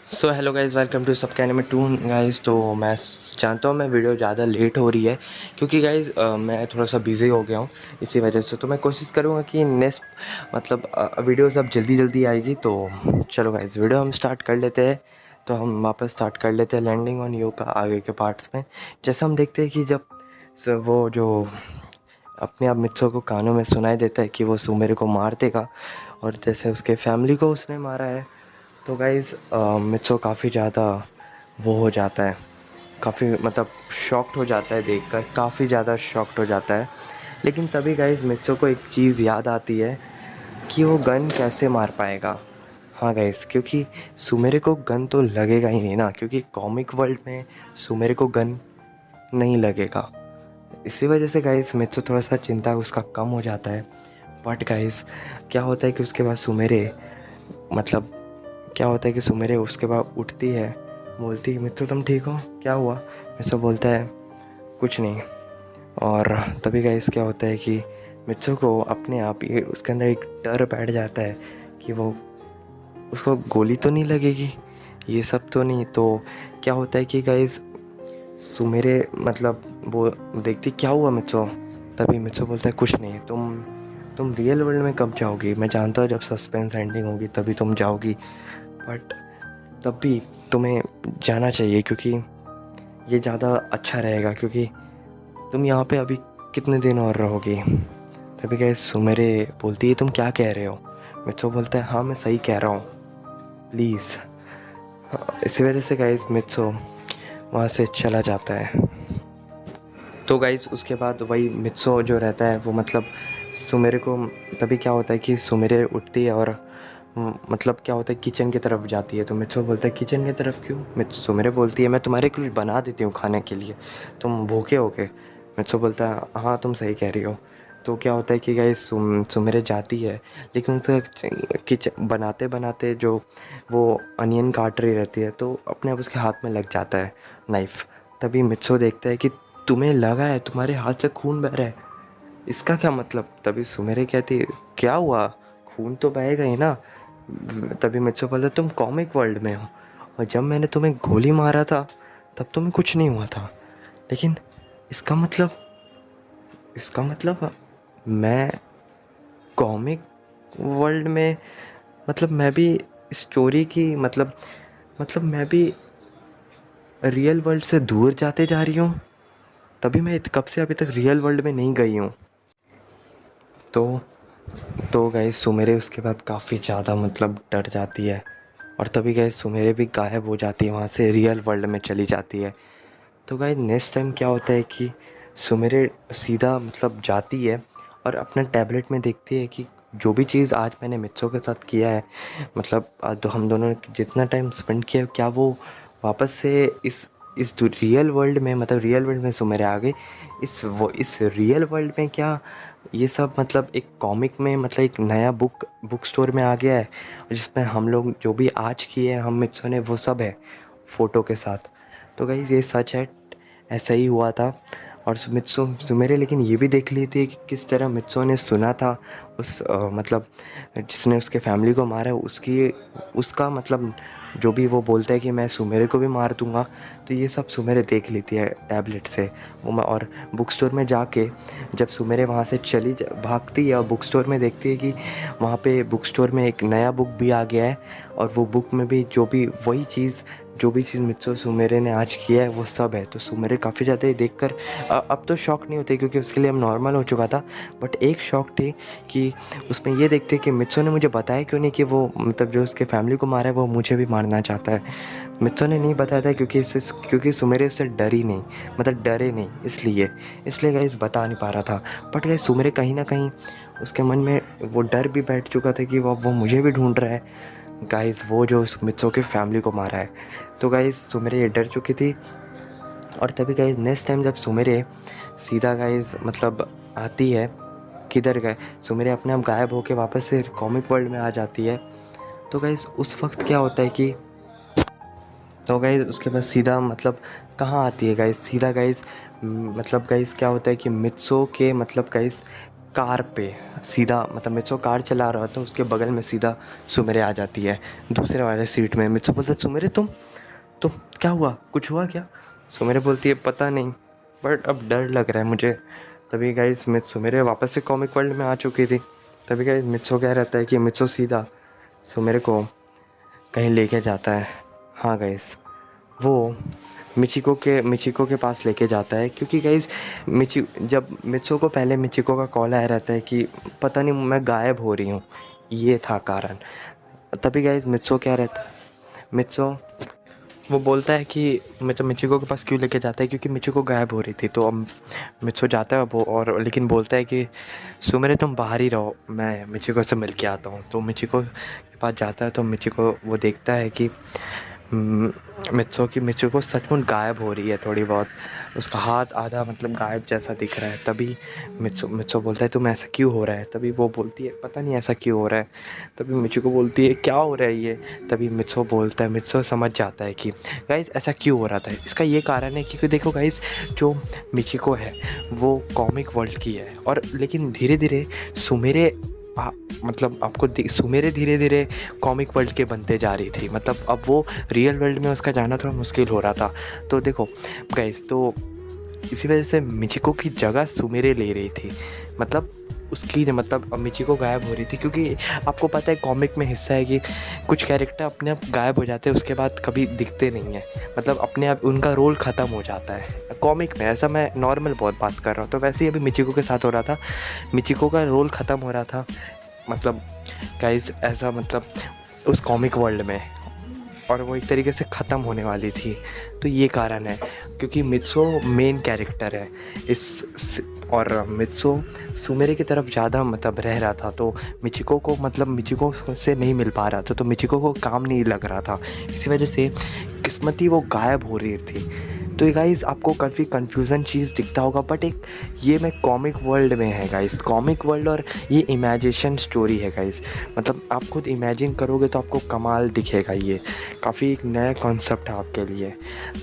So hello guys, welcome to सबके anime toon guys. तो मैं जानता हूँ मैं वीडियो ज़्यादा लेट हो रही है क्योंकि गाइज़ मैं थोड़ा सा बिज़ी हो गया हूँ इसी वजह से। तो मैं कोशिश करूँगा कि नेक्स्ट वीडियोज़ अब जल्दी जल्दी आएगी। तो चलो गाइज़, वीडियो हम स्टार्ट कर लेते हैं। तो हम वापस स्टार्ट कर लेते हैं लैंडिंग ऑन यू का आगे के पार्ट्स में। जैसे हम देखते हैं कि जब वो जो अपने आप मित्सो को कानों में सुनाई देता है कि वो सुमेरे को मार देगा और जैसे उसके फैमिली को उसने मारा है। तो गाइज़ मित्सो काफ़ी ज़्यादा वो हो जाता है, काफ़ी मतलब शॉक्ड हो जाता है देखकर, काफ़ी ज़्यादा शॉक्ड हो जाता है। लेकिन तभी गाइज़ मित्सो को एक चीज़ याद आती है कि वो गन कैसे मार पाएगा। हाँ गाइज़, क्योंकि सुमेरे को गन तो लगेगा ही नहीं ना, क्योंकि कॉमिक वर्ल्ड में सुमेरे को गन नहीं लगेगा। इसी वजह से गाइज़ मित्सो थोड़ा सा चिंता उसका कम हो जाता है। बट गाइज़ क्या होता है कि उसके बाद सुमेरे मतलब क्या होता है कि सुमेरे उसके बाद उठती है, बोलती है मित्रो तुम ठीक हो, क्या हुआ? मित्रो बोलता है कुछ नहीं। और तभी गाइस क्या होता है कि मित्रो को अपने आप ये उसके अंदर एक डर बैठ जाता है कि वो उसको गोली तो नहीं लगेगी, ये सब तो नहीं। तो क्या होता है कि गाइस सुमेरे मतलब वो देखती क्या हुआ मित्रो। तभी मित्रो बोलता है कुछ नहीं, तुम रियल वर्ल्ड में कब जाओगी? मैं जानता हूँ जब सस्पेंस एंडिंग होगी तभी तुम जाओगी, बट तब भी तुम्हें जाना चाहिए क्योंकि ये ज़्यादा अच्छा रहेगा, क्योंकि तुम यहाँ पे अभी कितने दिन और रहोगी। तभी गाइस सुमेरे बोलती है तुम क्या कह रहे हो? मित्सो बोलता है हाँ मैं सही कह रहा हूँ, प्लीज़। इसी वजह से गाइस मित्सो वहाँ से चला जाता है। तो गाइस उसके बाद वही मित्सो जो रहता है वो मतलब सुमेरे को, तभी क्या होता है कि सुमेरे उठती है और मतलब क्या होता है किचन की तरफ जाती है। तो मित्सो बोलता है किचन की तरफ क्यों? सुमेरे बोलती है मैं तुम्हारे कुछ बना देती हूँ खाने के लिए, तुम भूखे हो गए। मित्सो बोलता है हाँ तुम सही कह रही हो। तो क्या होता है कि गाइस सुमेरे जाती है, लेकिन उसका किचन बनाते बनाते जो वो अनियन काट रही रहती है तो अपने आप उसके हाथ में लग जाता है नाइफ़। तभी मित्सो देखता है कि तुम्हें लगा है, तुम्हारे हाथ से खून बह रहा है, इसका क्या मतलब? तभी सुमेरे कहती है क्या हुआ, खून तो बहेगा ही ना। तभी मित्सो बोला तुम कॉमिक वर्ल्ड में हो और जब मैंने तुम्हें गोली मारा था तब तुम्हें कुछ नहीं हुआ था, लेकिन इसका मतलब मैं कॉमिक वर्ल्ड में मतलब मैं भी स्टोरी की मतलब मैं भी रियल वर्ल्ड से दूर जाते जा रही हूँ। तभी मैं कब से अभी तक रियल वर्ल्ड में नहीं गई हूँ। तो गाइस सुमेरे उसके बाद काफ़ी ज़्यादा मतलब डर जाती है और तभी गाइस सुमेरे भी गायब हो जाती है, वहाँ से रियल वर्ल्ड में चली जाती है। तो गाइस नेक्स्ट टाइम क्या होता है कि सुमेरे सीधा मतलब जाती है और अपना टैबलेट में देखती है कि जो भी चीज़ आज मैंने मित्सो के साथ किया है, मतलब तो हम दोनों ने जितना टाइम स्पेंड किया, क्या वो वापस से इस रियल वर्ल्ड में मतलब रियल वर्ल्ड में सुमेरे आ गई। इस रियल वर्ल्ड में क्या ये सब मतलब एक कॉमिक में मतलब एक नया बुक स्टोर में आ गया है जिसमें हम लोग जो भी आज किए हैं हम मित्सो ने वो सब है फ़ोटो के साथ। तो गाइस ये सच है, ऐसा ही हुआ था। और मित्सो सुमेरे लेकिन ये भी देख ली थी कि किस तरह मित्सो ने सुना था उस मतलब जिसने उसके फैमिली को मारा है उसकी उसका मतलब जो भी वो बोलता है कि मैं सुमेरे को भी मार दूंगा। तो ये सब सुमेरे देख लेती है टैबलेट से। और बुक स्टोर में जाके जब सुमेरे वहाँ से भागती है और बुक स्टोर में देखती है कि वहाँ पे बुक स्टोर में एक नया बुक भी आ गया है और वो बुक में भी जो भी चीज़ मित्सो सुमेरे ने आज किया है वो सब है। तो सुमेरे काफ़ी ज़्यादा देखकर अब तो शॉक नहीं होते क्योंकि उसके लिए अब नॉर्मल हो चुका था, बट एक शॉक थी कि उसमें ये देखते कि मित्सो ने मुझे बताया क्यों नहीं कि वो मतलब जो उसके फैमिली को मारा है वो मुझे भी मारना चाहता है। मित्सो ने नहीं बताया था क्योंकि सुमेरे उससे डरी नहीं, मतलब डरे नहीं, इसलिए गाइस बता नहीं पा रहा था। बट गाइस सुमेरे कहीं ना कहीं उसके मन में वो डर भी बैठ चुका था कि वो मुझे भी ढूंढ रहा है गाइस, वो जो उस मित्सो की फैमिली को मारा है। तो गाइस सुमेरे ये डर चुकी थी। और तभी गाइस नेक्स्ट टाइम जब सुमेरे सीधा गाइस मतलब आती है, किधर गए सुमेरे अपने आप गायब होके वापस से कॉमिक वर्ल्ड में आ जाती है। तो गाइस उस वक्त क्या होता है कि तो गाइस उसके बाद सीधा मतलब कहाँ आती है गाइस, सीधा गाइस मतलब गाइस क्या होता है कि मित्सो के मतलब गाइस कार पे सीधा, मतलब मित्सो कार चला रहा था, उसके बगल में सीधा सुमेरे आ जाती है दूसरे वाले सीट में। मित्सो बोलता है सुमेरे तुम क्या हुआ, कुछ हुआ क्या? सुमेरे बोलती है पता नहीं, बट अब डर लग रहा है मुझे। तभी गाइस सुमेरे वापस से कॉमिक वर्ल्ड में आ चुकी थी। तभी गाइस मित्सो कह रहता है कि मित्सो सीधा सुमेरे को कहीं लेके जाता है। हाँ गाइस, वो मिचिको के पास लेके जाता है, क्योंकि गाइस जब मित्सो को पहले मिचिको का कॉल आया रहता है कि पता नहीं मैं गायब हो रही हूँ, ये था कारण। तभी गाइस मित्सो क्या रहता है, मित्सो वो बोलता है कि मतलब मिचिको के पास क्यों लेके जाता है, क्योंकि मिचिको गायब हो रही थी। तो अब मित्सो जाता है वो, और लेकिन बोलता है कि सुमेरे तुम बाहर ही रहो, मैं मिचिको से मिल के आता हूँ। तो मिचिको के पास जाता है तो मिचिको वो देखता है कि मिचिको सचमुच गायब हो रही है थोड़ी बहुत, उसका हाथ आधा मतलब गायब जैसा दिख रहा है। तभी मित्सो बोलता है तुम ऐसा क्यों हो रहा है? तभी वो बोलती है पता नहीं ऐसा क्यों हो रहा है। तभी मिचिको बोलती है क्या हो रहा है ये? तभी मित्सो बोलता है, मित्सो समझ जाता है कि गाइस ऐसा क्यों हो रहा था। इसका ये कारण है क्योंकि देखो गाइस, जो मिचिको है वो कॉमिक वर्ल्ड की है, और लेकिन धीरे धीरे सुमेरे मतलब आपको सुमेरे धीरे धीरे कॉमिक वर्ल्ड के बनते जा रही थी। मतलब अब वो रियल वर्ल्ड में उसका जाना थोड़ा मुश्किल हो रहा था। तो देखो गाइस, तो इसी वजह से मिचिको की जगह सुमेरे ले रही थी। मतलब उसकी मतलब अब मिचिको गायब हो रही थी, क्योंकि आपको पता है कॉमिक में हिस्सा है कि कुछ कैरेक्टर अपने आप गायब हो जाते हैं, उसके बाद कभी दिखते नहीं हैं, मतलब अपने आप उनका रोल ख़त्म हो जाता है कॉमिक में। ऐसा मैं नॉर्मल बहुत बात कर रहा हूँ। तो वैसे ही अभी मिचिको के साथ हो रहा था, मिचिको का रोल ख़त्म हो रहा था, मतलब गाइस ऐसा मतलब उस कॉमिक वर्ल्ड में, और वो एक तरीके से ख़त्म होने वाली थी। तो ये कारण है, क्योंकि मित्सो मेन कैरेक्टर है और मित्सो सुमेरे की तरफ ज़्यादा मतलब रह रहा था। तो मिचिको को मतलब मिचिको से नहीं मिल पा रहा था, तो मिचिको को काम नहीं लग रहा था, इसी वजह से किस्मती वो गायब हो रही थी। तो ये गाइस आपको काफ़ी कन्फ्यूज़न चीज़ दिखता होगा, बट एक ये मैं कॉमिक वर्ल्ड में है गाइस, कॉमिक वर्ल्ड, और ये इमेजिनेशन स्टोरी है गाइस। मतलब आप खुद इमेजिन करोगे तो आपको कमाल दिखेगा, ये काफ़ी एक नया कॉन्सेप्ट है आपके लिए।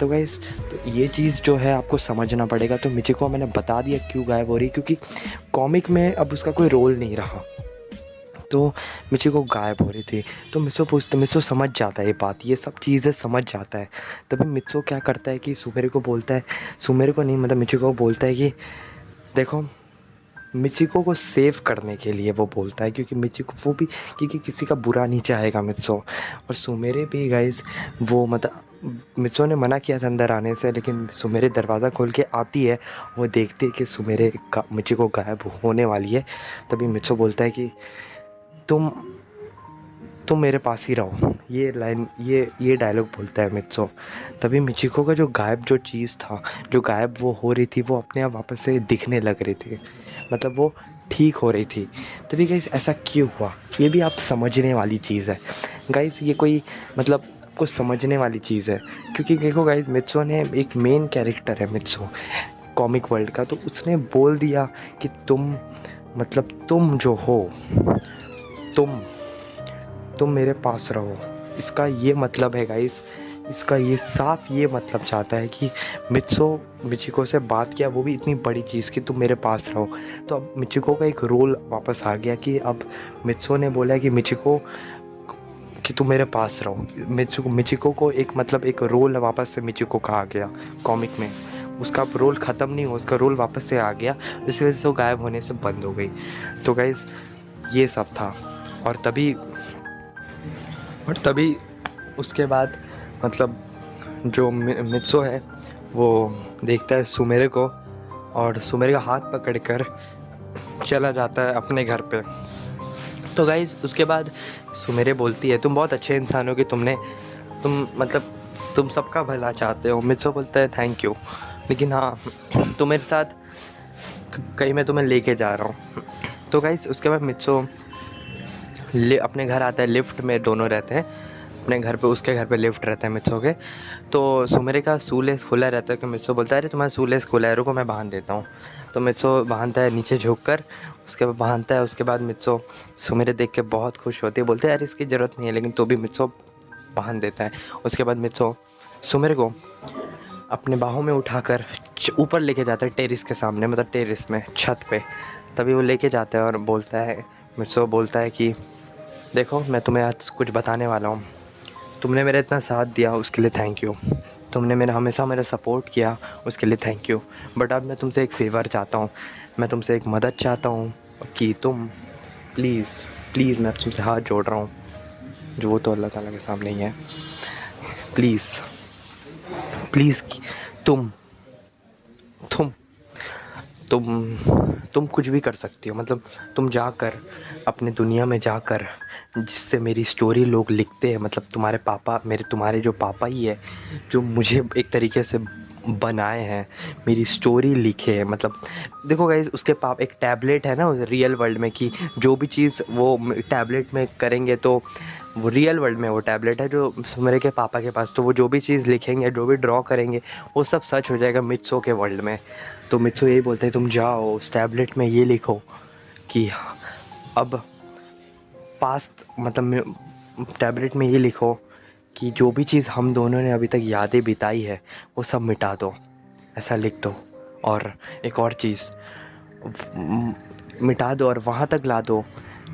तो गाइस, तो ये चीज़ जो है आपको समझना पड़ेगा। तो मिचिको मैंने बता दिया क्यों गायब हो रही, क्योंकि कॉमिक में अब उसका कोई रोल नहीं रहा, तो मिचिको गायब हो रही थी। तो मित्सो समझ जाता है ये बात, ये सब चीज़ें समझ जाता है। तभी मित्सो क्या करता है कि सुमेरे को बोलता है, सुमेरे को नहीं मतलब मिचिको को बोलता है कि देखो, मिचिको को सेव करने के लिए वो बोलता है, क्योंकि मिचिको वो भी क्योंकि किसी का बुरा नहीं चाहेगा मित्सो। और सुमेरे भी गाइस वो मतलब मित्सो ने मना किया था अंदर आने से, लेकिन सुमेरे दरवाज़ा खोल के आती है, वो देखती है कि सुमेरे का मिचिको गायब होने वाली है। तभी मित्सो बोलता है कि तुम तुम मेरे पास ही रहो, ये लाइन ये डायलॉग बोलता है मित्सो। तभी मिचिको का जो गायब जो चीज़ था, जो गायब वो हो रही थी, वो अपने आप वापस से दिखने लग रही थी, मतलब वो ठीक हो रही थी। तभी गाइस ऐसा क्यों हुआ, ये भी आप समझने वाली चीज़ है गाइस, ये कोई मतलब आपको समझने वाली चीज़ है। क्योंकि देखो गाइस, मित्सो ने एक मेन कैरेक्टर है मित्सो कॉमिक वर्ल्ड का, तो उसने बोल दिया कि तुम मतलब तुम जो हो, तुम मेरे पास रहो। इसका ये मतलब है गाइस, इसका ये साफ ये मतलब चाहता है कि मिचिको से बात किया, वो भी इतनी बड़ी चीज़ कि तुम मेरे पास रहो। तो अब मिचिको का एक रोल वापस आ गया कि अब मित्सो ने बोला कि मिचिको कि तुम मेरे पास रहो। मिचिको को एक मतलब एक रोल वापस से मिचिको का आ गया कॉमिक में, उसका रोल ख़त्म नहीं हुआ, उसका रोल वापस से आ गया, इस वजह से वो गायब होने से बंद हो गई। तो गाइस ये सब था। और तभी उसके बाद मतलब जो मित्सो है वो देखता है सुमेरे को, और सुमेरे का हाथ पकड़कर चला जाता है अपने घर पे। तो गाइज़ उसके बाद सुमेरे बोलती है तुम बहुत अच्छे इंसान हो कि तुम सबका भला चाहते हो। मित्सो बोलता है थैंक यू, लेकिन हाँ तुम मेरे साथ कहीं मैं तुम्हें लेके जा रहा हूँ। तो गाइज़ उसके बाद मित्सो अपने घर आता है, लिफ्ट में दोनों रहते हैं अपने घर पे, उसके घर पे लिफ्ट रहता है मित्सो के। तो सुमेरे का शूलेस खुला रहता है, कि मित्सो बोलता है अरे तुम्हारा शूलेस खुला है, रुको मैं बांध देता हूँ। तो मित्सो बांधता है नीचे झुक कर, उसके बाद बांधता है। उसके बाद मित्सो सुमेरे देख के बहुत खुश होती है, बोलते हैं अरे इसकी ज़रूरत नहीं है, लेकिन तो भी मित्सो बांध देता है। उसके बाद मित्सो सुमेरे को अपने बाहों में उठाकर ऊपर लेके जाता है टेरिस के सामने, मतलब टेरिस में छत पे। तभी वो लेके जाता है और बोलता है, मुझसे बोलता है कि देखो मैं तुम्हें आज कुछ बताने वाला हूँ, तुमने मेरा इतना साथ दिया उसके लिए थैंक यू, तुमने मेरा हमेशा मेरा सपोर्ट किया उसके लिए थैंक यू, बट अब मैं तुमसे एक फ़ेवर चाहता हूँ, मैं तुमसे एक मदद चाहता हूँ कि तुम प्लीज़ प्लीज़, मैं तुमसे हाथ जोड़ रहा हूँ, जो वो तो अल्लाह ताला के सामने ही है, प्लीज़ प्लीज़ तुम तुम तुम तुम कुछ भी कर सकती हो, मतलब तुम जाकर अपने दुनिया में जाकर जिससे मेरी स्टोरी लोग लिखते हैं, मतलब तुम्हारे पापा, तुम्हारे जो पापा ही है जो मुझे एक तरीके से बनाए हैं, मेरी स्टोरी लिखे है। मतलब देखो गाइस, उसके पाप एक टैबलेट है ना रियल वर्ल्ड में, कि जो भी चीज़ वो टैबलेट में करेंगे तो वो रियल वर्ल्ड में वो टैबलेट है जो मेरे के पापा के पास, तो वो जो भी चीज़ लिखेंगे, जो भी ड्रॉ करेंगे, वो सब सच हो जाएगा मित्सो के वर्ल्ड में। तो मित्सो यही बोलते हैं, तुम जाओ उस टैबलेट में ये लिखो कि अब पास्ट, मतलब टैबलेट में ये लिखो कि जो भी चीज़ हम दोनों ने अभी तक यादें बिताई है वो सब मिटा दो, ऐसा लिख दो। और एक और चीज़ मिटा दो और वहाँ तक ला दो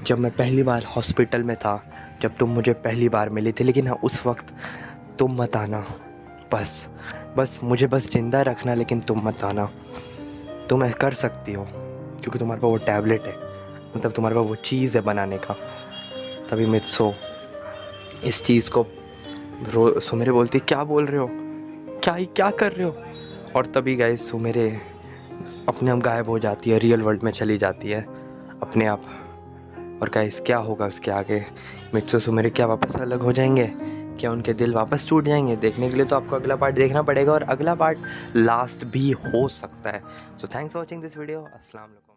जब मैं पहली बार हॉस्पिटल में था, जब तुम मुझे पहली बार मिली थी, लेकिन हाँ उस वक्त तुम मत आना, बस बस मुझे बस ज़िंदा रखना, लेकिन तुम मत आना, तुम कर सकती हो क्योंकि तुम्हारे पास वो टैबलेट है, मतलब तुम्हारे पास वो चीज़ है बनाने का। तभी मित्सो इस चीज़ को सुमेरे बोलती, क्या बोल रहे हो, क्या कर रहे हो, और तभी गाइस सुमेरे अपने आप गायब हो जाती है, रियल वर्ल्ड में चली जाती है अपने आप। और गाइस क्या होगा उसके आगे, मित्सो सुमेरे क्या वापस अलग हो जाएंगे, क्या उनके दिल वापस टूट जाएंगे? देखने के लिए तो आपको अगला पार्ट देखना पड़ेगा, और अगला पार्ट लास्ट भी हो सकता है। So thanks for watching this video. अस्सलाम वालेकुम।